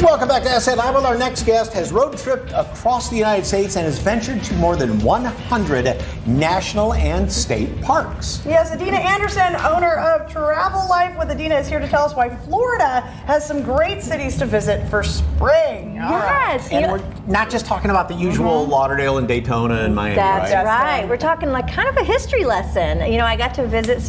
Welcome back to SA Live. Well, our next guest has road tripped across the United States and has ventured to more than 100 national and state parks. Yes, Adeina Anderson, owner of Travel Life with Adeina, is here to tell us why Florida has some great cities to visit for spring. Yes. And we're not just talking about the usual Lauderdale and Daytona and Miami, That's right? right. We're talking like kind of a history lesson. You know, I got to visit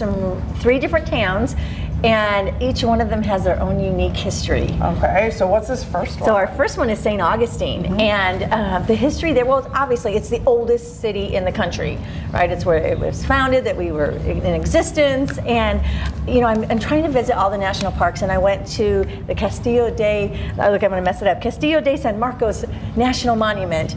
three different towns, and each one of them has their own unique history. Okay, so what's this first one? So our first one is St. Augustine, and the history there, well, obviously it's the oldest city in the country, right? It's where it was founded, that we were in existence, and you know, I'm trying to visit all the national parks, and I went to the Castillo de, look, I'm gonna mess it up, Castillo de San Marcos National Monument.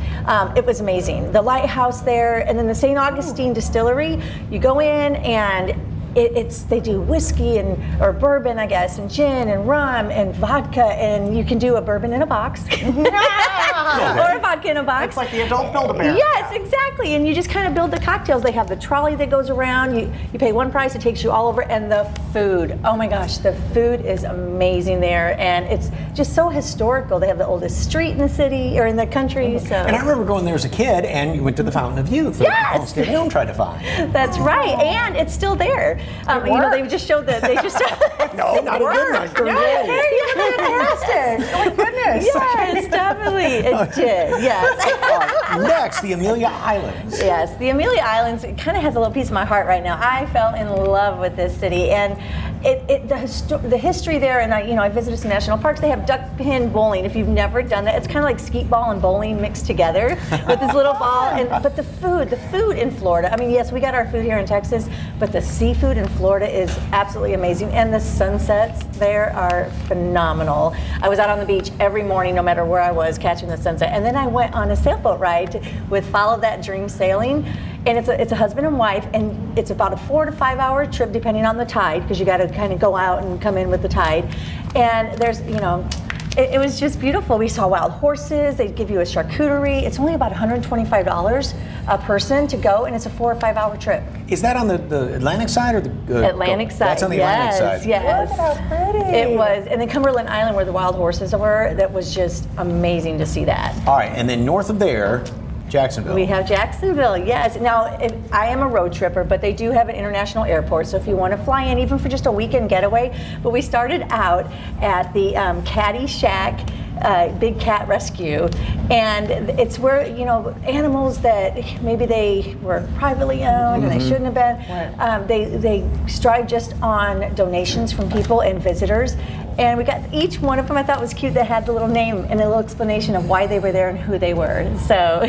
It was amazing. The lighthouse there, and then the St. Augustine Distillery, you go in and they do whiskey or bourbon, I guess, and gin and rum and vodka, and you can do a bourbon in a box or a vodka in a box. It's like the adult Build-A-Bear. Yes, exactly. And you just kind of build the cocktails. They have the trolley that goes around. You pay one price, it takes you all over, and the food. Oh my gosh, the food is amazing there, and it's just so historical. They have the oldest street in the city or in the country. So. And I remember going there as a kid, and you went to the Fountain of Youth. Yes, That tried to find. That's right, and it's still there. You know, they just showed that they just. No, not again. Fantastic. Oh my goodness. Yes, definitely. It did, yes. Next, the Amelia Islands. Yes, the Amelia Islands, it kind of has a little piece of my heart right now. I fell in love with this city, and the history there, and I visited some national parks. They have duck pin bowling. If you've never done that, it's kind of like skeet ball and bowling mixed together with this little ball. But the food in Florida. I mean, yes, we got our food here in Texas, but the seafood in Florida is absolutely amazing, and the sunsets there are phenomenal. I was out on the beach every morning, no matter where I was, catching the sunset, and then I went on a sailboat ride with Follow That Dream Sailing, and it's a husband and wife, and it's about a 4 to 5 hour trip depending on the tide, because you got to kind of go out and come in with the tide, and there's, you know, it was just beautiful. We saw wild horses. They give you a charcuterie. It's only about $125 a person to go, and it's a 4 or 5 hour trip. Is that on the Atlantic side or the Atlantic side? That's on the Atlantic side. Yes. Look at how pretty. It was, and then Cumberland Island, where the wild horses were. That was just amazing to see that. All right, and then north of there, Jacksonville. We have Jacksonville, yes. Now, I am a road tripper, but they do have an international airport, so if you want to fly in, even for just a weekend getaway. But we started out at the Caddy Shack Big Cat Rescue, and it's where, you know, animals that maybe they were privately owned and they shouldn't have been, Right. they strive just on donations from people and visitors. And we got each one of them, I thought was cute, that had the little name and a little explanation of why they were there and who they were. So,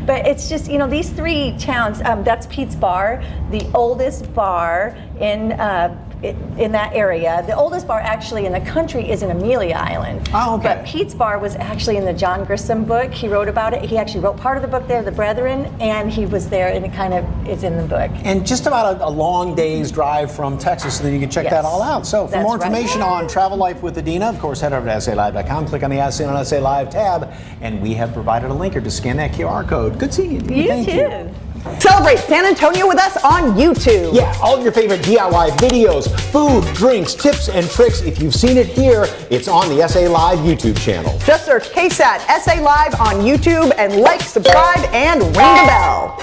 but it's just, you know, these three towns, that's Pete's Bar, the oldest bar in that area. The oldest bar actually in the country is in Amelia Island. Oh, okay. But Pete's Bar was actually in the John Grisham book. He wrote about it. He actually wrote part of the book there, The Brethren, and he was there, and it kind of is in the book. And just about a long day's drive from Texas, so then you can check that all out. So for That's more right. information on Travel Life with Adeina, of course, head over to SALive.com, click on the As Seen on SA Live tab, and we have provided a linker to scan that QR code. Good seeing you, Adeina. Thank you. Celebrate San Antonio with us on YouTube. Yeah, all your favorite DIY videos, food, drinks, tips, and tricks. If you've seen it here, it's on the SA Live YouTube channel. Just search KSAT SA Live on YouTube and like, subscribe, and ring the bell.